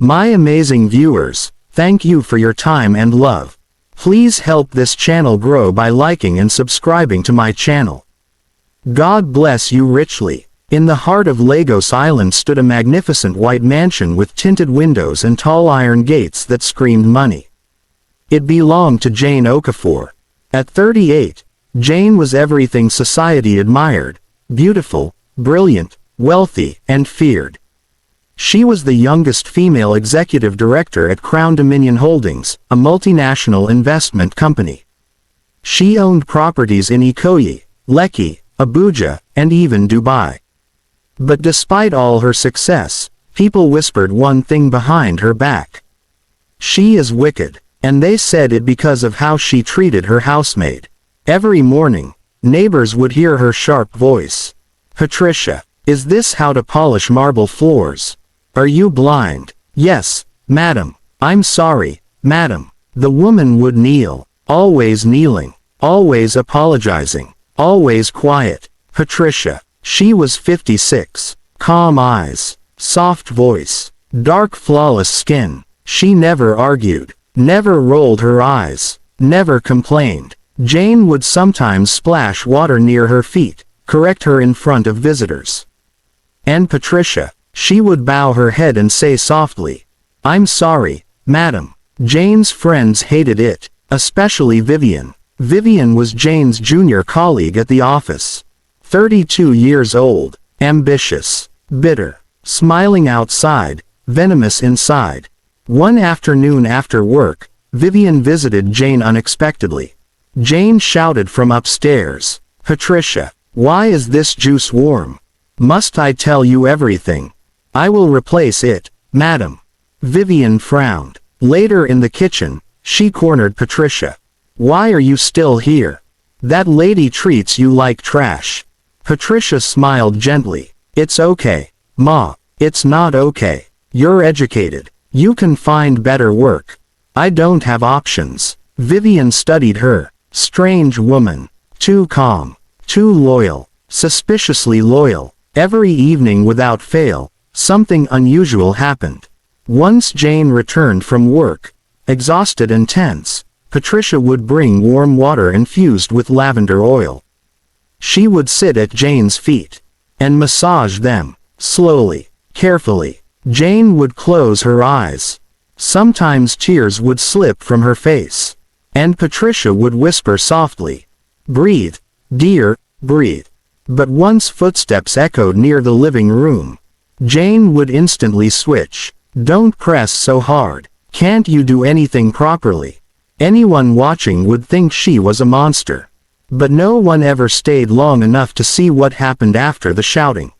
My amazing viewers, thank you for your time and love. Please help this channel grow by liking and subscribing to my channel. God bless you richly. In the heart of Lagos Island stood a magnificent white mansion with tinted windows and tall iron gates that screamed money. It belonged to Jane Okafor. At 38, Jane was everything society admired: beautiful, brilliant, wealthy, and feared. She was the youngest female executive director at Crown Dominion Holdings, a multinational investment company. She owned properties in Ikoyi, Lekki, Abuja, and even Dubai. But despite all her success, people whispered one thing behind her back. She is wicked, and they said it because of how she treated her housemaid. Every morning, neighbors would hear her sharp voice. "Patricia, is this how to polish marble floors? Are you blind?" "Yes, madam. I'm sorry, madam." The woman would kneel, always kneeling, always apologizing, always quiet. Patricia. She was 56. Calm eyes, soft voice, dark flawless skin. She never argued, never rolled her eyes, never complained. Jane would sometimes splash water near her feet, correct her in front of visitors. And Patricia, she would bow her head and say softly, "I'm sorry, madam." Jane's friends hated it, especially Vivian. Vivian was Jane's junior colleague at the office. 32 years old, ambitious, bitter, smiling outside, venomous inside. One afternoon after work, Vivian visited Jane unexpectedly. Jane shouted from upstairs, "Patricia, why is this juice warm? Must I tell you everything?" "I will replace it, madam." Vivian frowned. Later in the kitchen, she cornered Patricia. "Why are you still here? That lady treats you like trash." Patricia smiled gently. "It's okay, Ma. It's not okay. You're educated. You can find better work. I don't have options." Vivian studied her. Strange woman. Too calm. Too loyal. Suspiciously loyal. Every evening without fail, something unusual happened. Once Jane returned from work, exhausted and tense, Patricia would bring warm water infused with lavender oil. She would sit at Jane's feet and massage them, slowly, carefully. Jane would close her eyes. Sometimes tears would slip from her face. And Patricia would whisper softly, "Breathe, dear, breathe." But once footsteps echoed near the living room, Jane would instantly switch. "Don't press so hard. Can't you do anything properly?" Anyone watching would think she was a monster. But no one ever stayed long enough to see what happened after the shouting.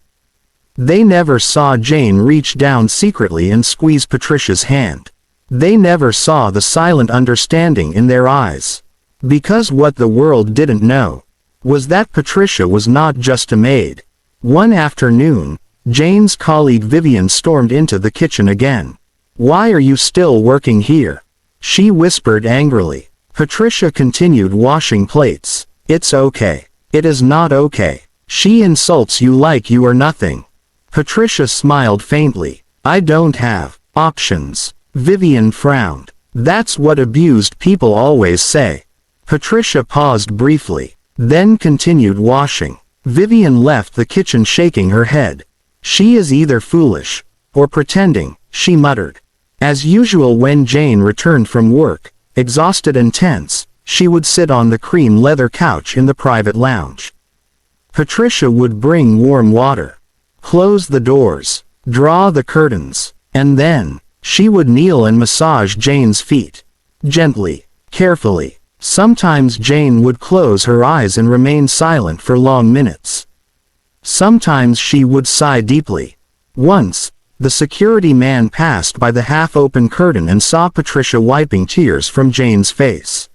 They never saw Jane reach down secretly and squeeze Patricia's hand. They never saw the silent understanding in their eyes. Because what the world didn't know was that Patricia was not just a maid. One afternoon, Jane's colleague Vivian stormed into the kitchen again. "Why are you still working here?" she whispered angrily. Patricia continued washing plates. "It's okay. It is not okay. She insults you like you are nothing." Patricia smiled faintly. "I don't have options." Vivian frowned. "That's what abused people always say." Patricia paused briefly, then continued washing. Vivian left the kitchen shaking her head. "She is either foolish or pretending," she muttered. As usual, when Jane returned from work, exhausted and tense, she would sit on the cream leather couch in the private lounge. Patricia would bring warm water, close the doors, draw the curtains, and then she would kneel and massage Jane's feet. Gently, carefully. Sometimes Jane would close her eyes and remain silent for long minutes. Sometimes she would sigh deeply. Once, the security man passed by the half-open curtain and saw Patricia wiping tears from Jane's face.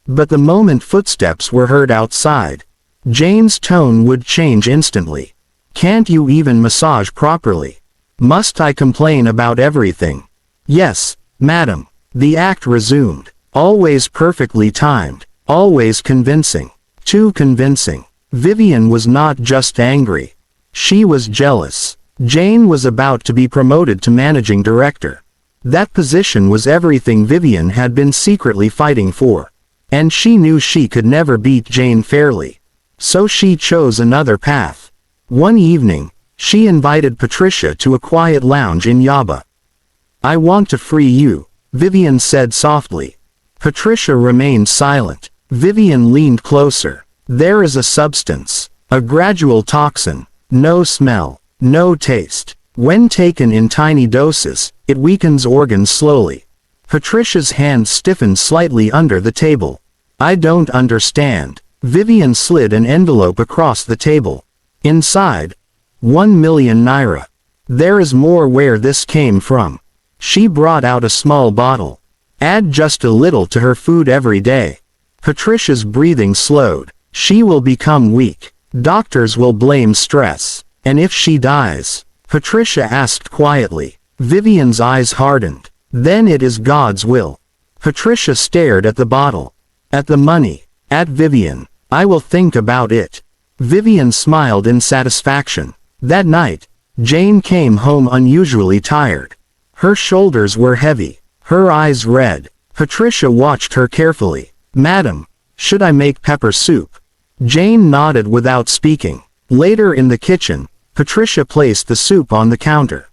But the moment footsteps were heard outside, Jane's tone would change instantly. "Can't you even massage properly? Must I complain about everything?" "Yes, madam," the act resumed. Always perfectly timed, always convincing. Too convincing. Vivian was not just angry. She was jealous. Jane was about to be promoted to managing director. That position was everything Vivian had been secretly fighting for. And she knew she could never beat Jane fairly. So she chose another path. One evening, she invited Patricia to a quiet lounge in Yaba. "I want to free you," Vivian said softly. Patricia remained silent. Vivian leaned closer. "There is a substance, a gradual toxin, no smell, no taste. When taken in tiny doses, it weakens organs slowly." Patricia's hand stiffened slightly under the table. "I don't understand." Vivian slid an envelope across the table. Inside, 1,000,000 naira. "There is more where this came from." She brought out a small bottle. "Add just a little to her food every day." Patricia's breathing slowed. "She will become weak. Doctors will blame stress. And if she dies?" Patricia asked quietly. Vivian's eyes hardened. "Then it is God's will." Patricia stared at the bottle. "At the money." "At Vivian. I will think about it." Vivian smiled in satisfaction. That night, Jane came home unusually tired. Her shoulders were heavy, her eyes red. Patricia watched her carefully. "Madam, should I make pepper soup?" Jane nodded without speaking. Later in the kitchen, Patricia placed the soup on the counter.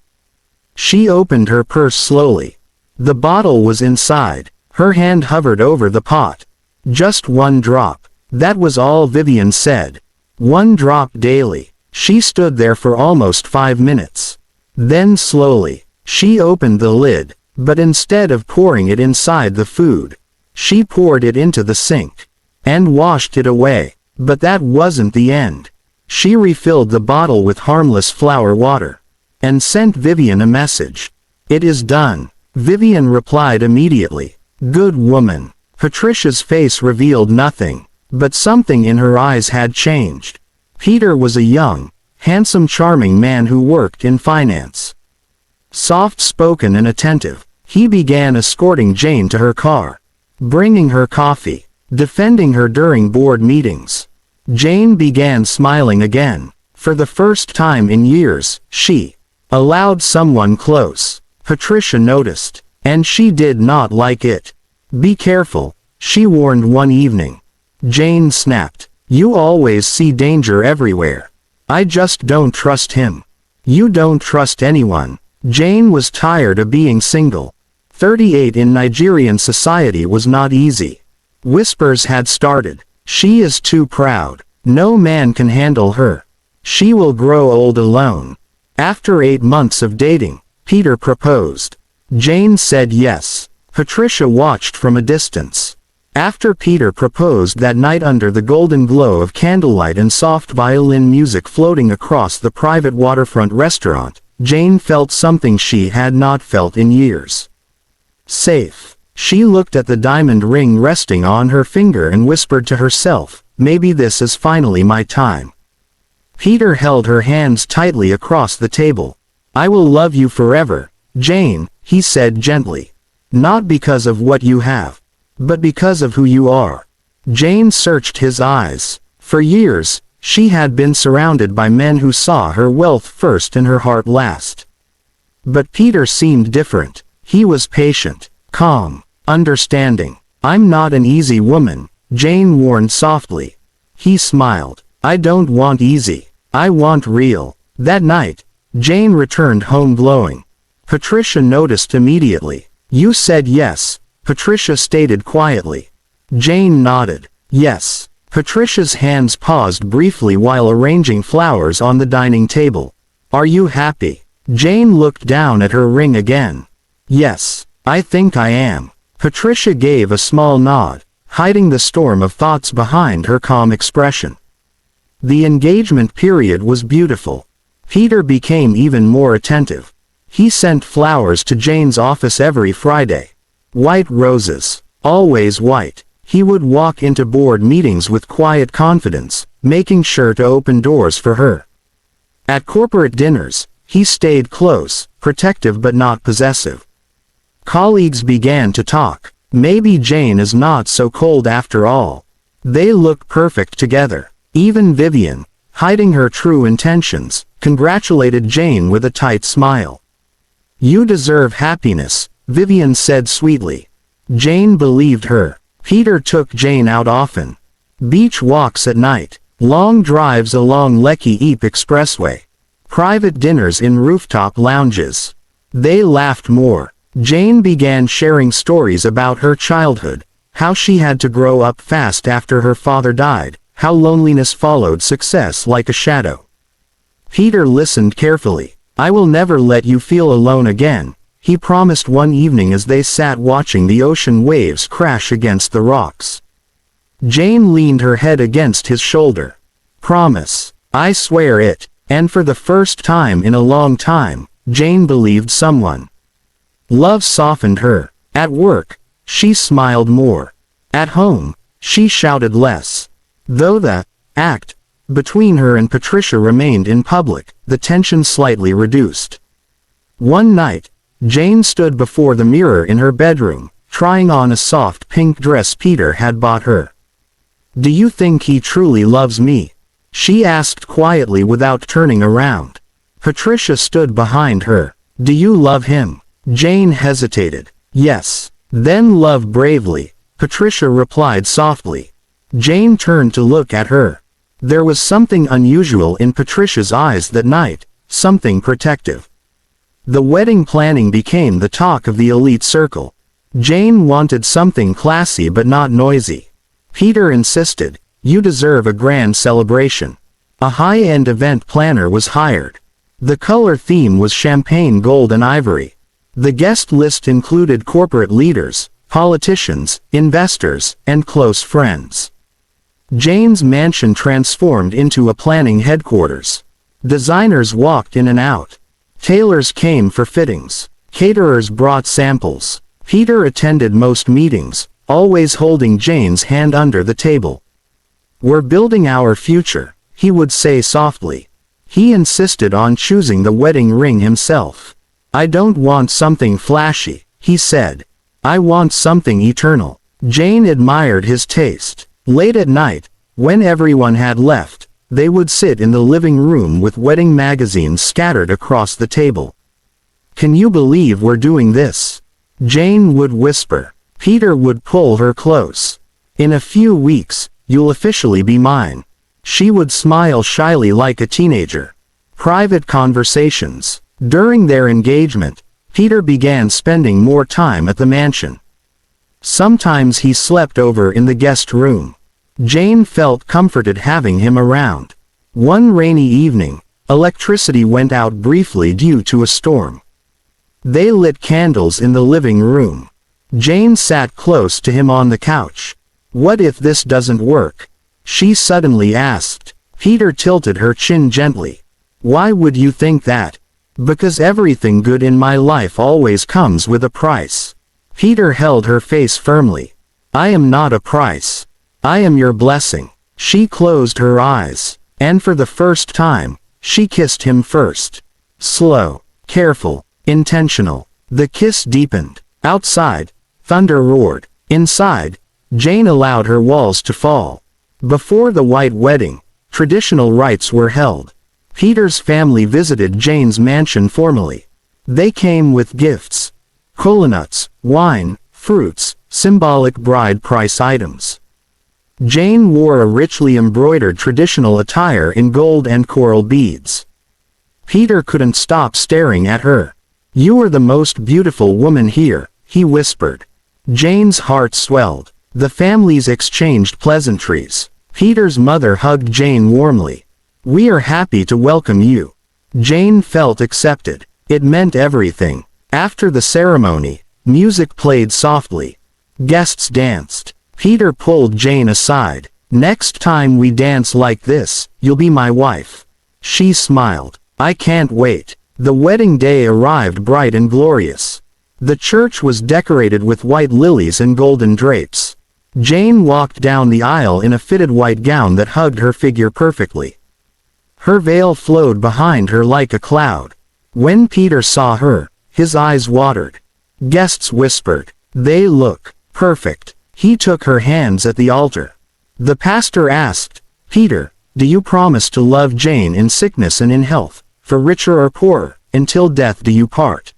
She opened her purse slowly. The bottle was inside. Her hand hovered over the pot. "Just one drop." That was all Vivian said. "One drop daily." She stood there for almost 5 minutes. Then slowly, she opened the lid, but instead of pouring it inside the food, she poured it into the sink and washed it away. But that wasn't the end. She refilled the bottle with harmless flower water and sent Vivian a message. "It is done." Vivian replied immediately. "Good woman." Patricia's face revealed nothing, but something in her eyes had changed. Peter was a young, handsome, charming man who worked in finance. Soft-spoken and attentive, he began escorting Jane to her car, bringing her coffee, defending her during board meetings. Jane began smiling again. For the first time in years, she allowed someone close. Patricia noticed, and she did not like it. "Be careful," she warned one evening. Jane snapped. "You always see danger everywhere." "I just don't trust him." "You don't trust anyone." Jane was tired of being single. 38 in Nigerian society was not easy. Whispers had started. "She is too proud. No man can handle her. She will grow old alone." After 8 months of dating, Peter proposed. Jane said yes. Patricia watched from a distance. After Peter proposed that night under the golden glow of candlelight and soft violin music floating across the private waterfront restaurant, Jane felt something she had not felt in years. Safe. She looked at the diamond ring resting on her finger and whispered to herself, "Maybe this is finally my time." Peter held her hands tightly across the table. "I will love you forever, Jane," he said gently. "Not because of what you have, but because of who you are." Jane searched his eyes. For years, she had been surrounded by men who saw her wealth first and her heart last. But Peter seemed different. He was patient, calm, understanding. "I'm not an easy woman," Jane warned softly. He smiled. "I don't want easy. I want real." That night, Jane returned home glowing. Patricia noticed immediately. "You said yes," Patricia stated quietly. Jane nodded. "Yes." Patricia's hands paused briefly while arranging flowers on the dining table. "Are you happy?" Jane looked down at her ring again. "Yes, I think I am." Patricia gave a small nod, hiding the storm of thoughts behind her calm expression. The engagement period was beautiful. Peter became even more attentive. He sent flowers to Jane's office every Friday. White roses, always white. He would walk into board meetings with quiet confidence, making sure to open doors for her. At corporate dinners, he stayed close, protective but not possessive. Colleagues began to talk. Maybe Jane is not so cold after all. They look perfect together. Even Vivian, hiding her true intentions, congratulated Jane with a tight smile. "You deserve happiness," Vivian said sweetly. Jane believed her. Peter took Jane out often. Beach walks at night, long drives along Lekki Eep Expressway, private dinners in rooftop lounges. They laughed more. Jane began sharing stories about her childhood, how she had to grow up fast after her father died, how loneliness followed success like a shadow. Peter listened carefully. "I will never let you feel alone again," he promised one evening as they sat watching the ocean waves crash against the rocks. Jane leaned her head against his shoulder. "Promise." "I swear it." And for the first time in a long time, Jane believed someone. Love softened her. At work, she smiled more. At home, she shouted less. Though the act between her and Patricia remained in public, the tension slightly reduced. One night, Jane stood before the mirror in her bedroom, trying on a soft pink dress Peter had bought her. "Do you think he truly loves me?" she asked quietly without turning around. Patricia stood behind her. "Do you love him?" Jane hesitated. "Yes." "Then love bravely," Patricia replied softly. Jane turned to look at her. There was something unusual in Patricia's eyes that night, something protective. The wedding planning became the talk of the elite circle. Jane wanted something classy but not noisy. Peter insisted, "You deserve a grand celebration." A high-end event planner was hired. The color theme was champagne gold and ivory. The guest list included corporate leaders, politicians, investors, and close friends. Jane's mansion transformed into a planning headquarters. Designers walked in and out. Tailors came for fittings. Caterers brought samples. Peter attended most meetings, always holding Jane's hand under the table. "We're building our future," he would say softly. He insisted on choosing the wedding ring himself. "I don't want something flashy," he said. "I want something eternal." Jane admired his taste. Late at night, when everyone had left, they would sit in the living room with wedding magazines scattered across the table. "Can you believe we're doing this?" Jane would whisper. Peter would pull her close. "In a few weeks, you'll officially be mine." She would smile shyly like a teenager. Private conversations. During their engagement, Peter began spending more time at the mansion. Sometimes he slept over in the guest room. Jane felt comforted having him around. One rainy evening, electricity went out briefly due to a storm. They lit candles in the living room. Jane sat close to him on the couch. "What if this doesn't work?" she suddenly asked. Peter tilted her chin gently. "Why would you think that?" "Because everything good in my life always comes with a price." Peter held her face firmly. "I am not a price. I am your blessing." She closed her eyes, and for the first time, she kissed him first. Slow, careful, intentional. The kiss deepened. Outside, thunder roared. Inside, Jane allowed her walls to fall. Before the white wedding, traditional rites were held. Peter's family visited Jane's mansion formally. They came with gifts. Coconuts, wine, fruits, symbolic bride price items. Jane wore a richly embroidered traditional attire in gold and coral beads. Peter couldn't stop staring at her. "You are the most beautiful woman here," he whispered. Jane's heart swelled. The families exchanged pleasantries. Peter's mother hugged Jane warmly. "We are happy to welcome you." Jane felt accepted. It meant everything. After the ceremony, music played softly. Guests danced. Peter pulled Jane aside. "Next time we dance like this, you'll be my wife." She smiled. "I can't wait." The wedding day arrived bright and glorious. The church was decorated with white lilies and golden drapes. Jane walked down the aisle in a fitted white gown that hugged her figure perfectly. Her veil flowed behind her like a cloud. When Peter saw her, his eyes watered. Guests whispered, "They look perfect." He took her hands at the altar. The pastor asked, "Peter, do you promise to love Jane in sickness and in health, for richer or poorer, until death do you part?"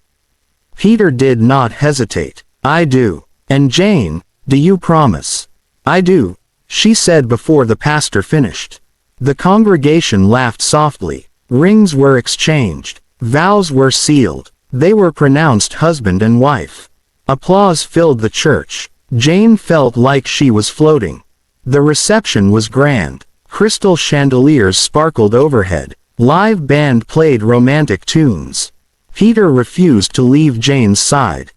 Peter did not hesitate. "I do. And Jane, do you promise?" "I do," she said before the pastor finished. The congregation laughed softly. Rings were exchanged. Vows were sealed. They were pronounced husband and wife. Applause filled the church. Jane felt like she was floating. The reception was grand. Crystal chandeliers sparkled overhead. Live band played romantic tunes. Peter refused to leave Jane's side.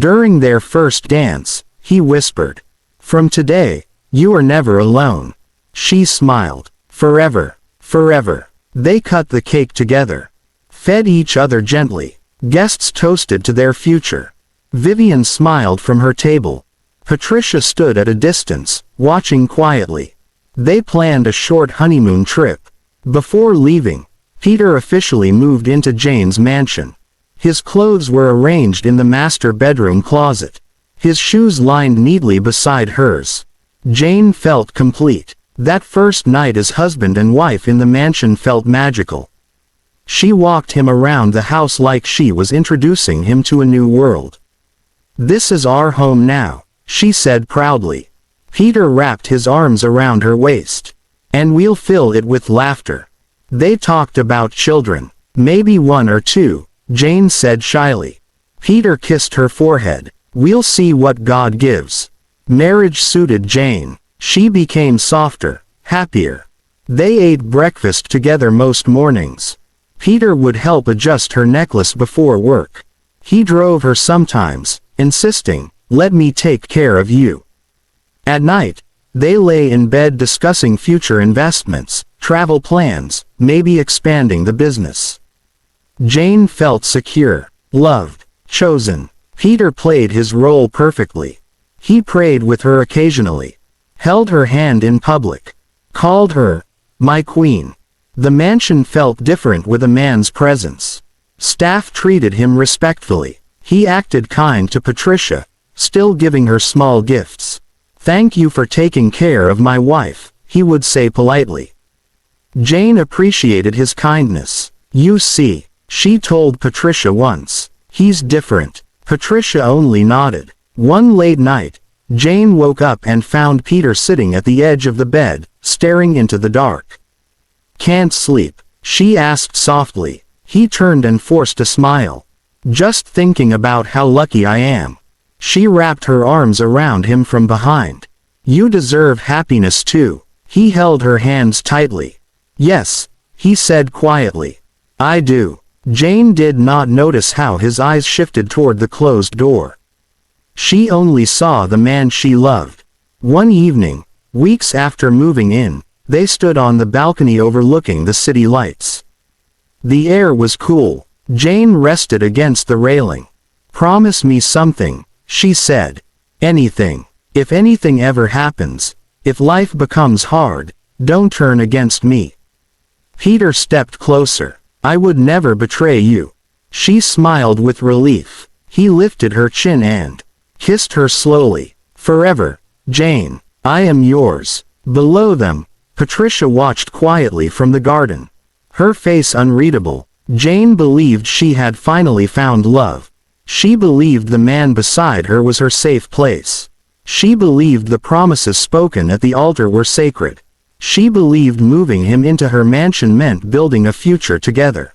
During their first dance, he whispered, "From today, you are never alone." She smiled. "Forever, forever." They cut the cake together. Fed each other gently. Guests toasted to their future. Vivian smiled from her table. Patricia stood at a distance, watching quietly. They planned a short honeymoon trip. Before leaving, Peter officially moved into Jane's mansion. His clothes were arranged in the master bedroom closet. His shoes lined neatly beside hers. Jane felt complete. That first night as husband and wife in the mansion felt magical. She walked him around the house like she was introducing him to a new world. "This is our home now," she said proudly. Peter wrapped his arms around her waist. "And we'll fill it with laughter." They talked about children. "Maybe one or two," Jane said shyly. Peter kissed her forehead. "We'll see what God gives." Marriage suited Jane. She became softer, happier. They ate breakfast together most mornings. Peter would help adjust her necklace before work. He drove her sometimes, insisting, "Let me take care of you." At night, they lay in bed discussing future investments, travel plans, maybe expanding the business. Jane felt secure, loved, chosen. Peter played his role perfectly. He prayed with her occasionally, held her hand in public, called her, "My queen." The mansion felt different with a man's presence. Staff treated him respectfully. He acted kind to Patricia, still giving her small gifts. "Thank you for taking care of my wife," he would say politely. Jane appreciated his kindness. "You see," she told Patricia once, "he's different." Patricia only nodded. One late night, Jane woke up and found Peter sitting at the edge of the bed, staring into the dark. "Can't sleep?" she asked softly. He turned and forced a smile. "Just thinking about how lucky I am." She wrapped her arms around him from behind. "You deserve happiness too." He held her hands tightly. "Yes," he said quietly. "I do." Jane did not notice how his eyes shifted toward the closed door. She only saw the man she loved. One evening, weeks after moving in, they stood on the balcony overlooking the city lights. The air was cool. Jane rested against the railing. "Promise me something," she said. "Anything. If anything ever happens, if life becomes hard, don't turn against me." Peter stepped closer. "I would never betray you." She smiled with relief. He lifted her chin and kissed her slowly. "Forever, Jane, I am yours." Below them, Patricia watched quietly from the garden. Her face unreadable. Jane believed she had finally found love. She believed the man beside her was her safe place. She believed the promises spoken at the altar were sacred. She believed moving him into her mansion meant building a future together.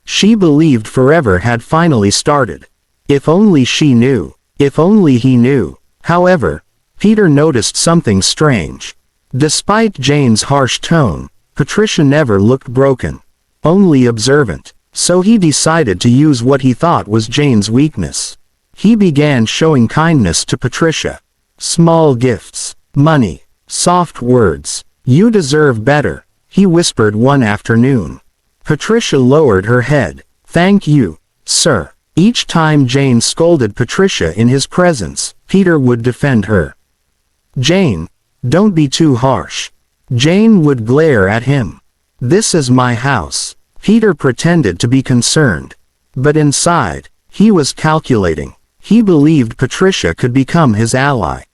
She believed forever had finally started. If only she knew. If only he knew. However, Peter noticed something strange. Despite Jane's harsh tone, Patricia never looked broken. Only observant. So he decided to use what he thought was Jane's weakness. He began showing kindness to Patricia. Small gifts, money, soft words. "You deserve better," he whispered one afternoon. Patricia lowered her head. "Thank you, sir." Each time Jane scolded Patricia in his presence, Peter would defend her. "Jane, don't be too harsh." Jane would glare at him. "This is my house." Peter pretended to be concerned. But inside, he was calculating. He believed Patricia could become his ally.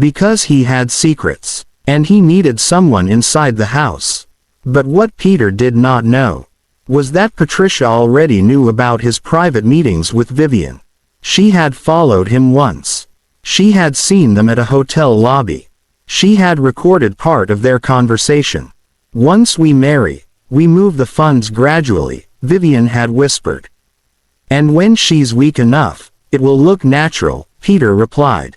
Because he had secrets. And he needed someone inside the house. But what Peter did not know was that Patricia already knew about his private meetings with Vivian. She had followed him once. She had seen them at a hotel lobby. She had recorded part of their conversation. "Once we marry, we move the funds gradually," Vivian had whispered. "And when she's weak enough, it will look natural," Peter replied.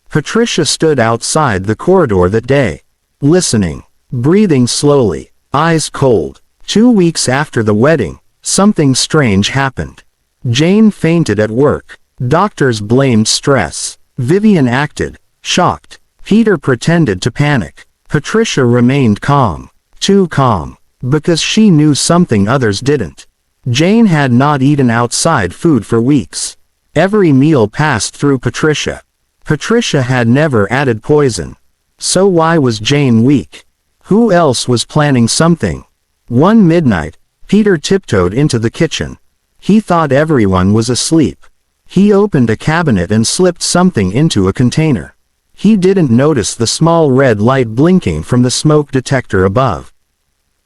Patricia stood outside the corridor that day, listening, breathing slowly, eyes cold. 2 weeks after the wedding, something strange happened. Jane fainted at work. Doctors blamed stress. Vivian acted shocked. Peter pretended to panic. Patricia remained calm. Too calm. Because she knew something others didn't. Jane had not eaten outside food for weeks. Every meal passed through Patricia. Patricia had never added poison. So why was Jane weak? Who else was planning something? One midnight, Peter tiptoed into the kitchen. He thought everyone was asleep. He opened a cabinet and slipped something into a container. He didn't notice the small red light blinking from the smoke detector above.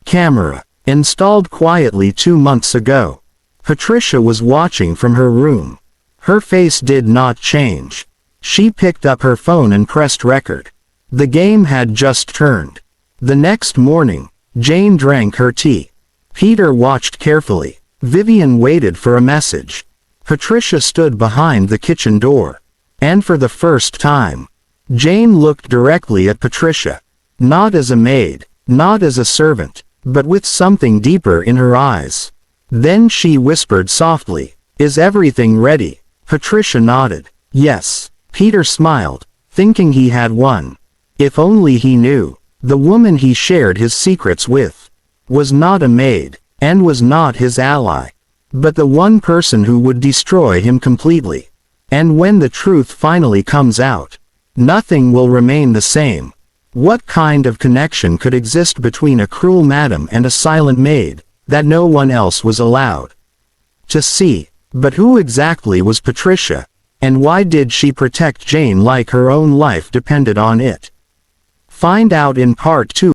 Camera. Installed quietly 2 months ago. Patricia was watching from her room. Her face did not change. She picked up her phone and pressed record. The game had just turned. The next morning, Jane drank her tea. Peter watched carefully. Vivian waited for a message. Patricia stood behind the kitchen door. And for the first time, Jane looked directly at Patricia. Not as a maid, not as a servant, but with something deeper in her eyes. Then she whispered softly, "Is everything ready?" Patricia nodded. "Yes." Peter smiled, thinking he had won. If only he knew. The woman he shared his secrets with was not a maid, and was not his ally, but the one person who would destroy him completely. And when the truth finally comes out, nothing will remain the same. What kind of connection could exist between a cruel madam and a silent maid, that no one else was allowed to see? But who exactly was Patricia? And why did she protect Jane like her own life depended on it? Find out in part 2.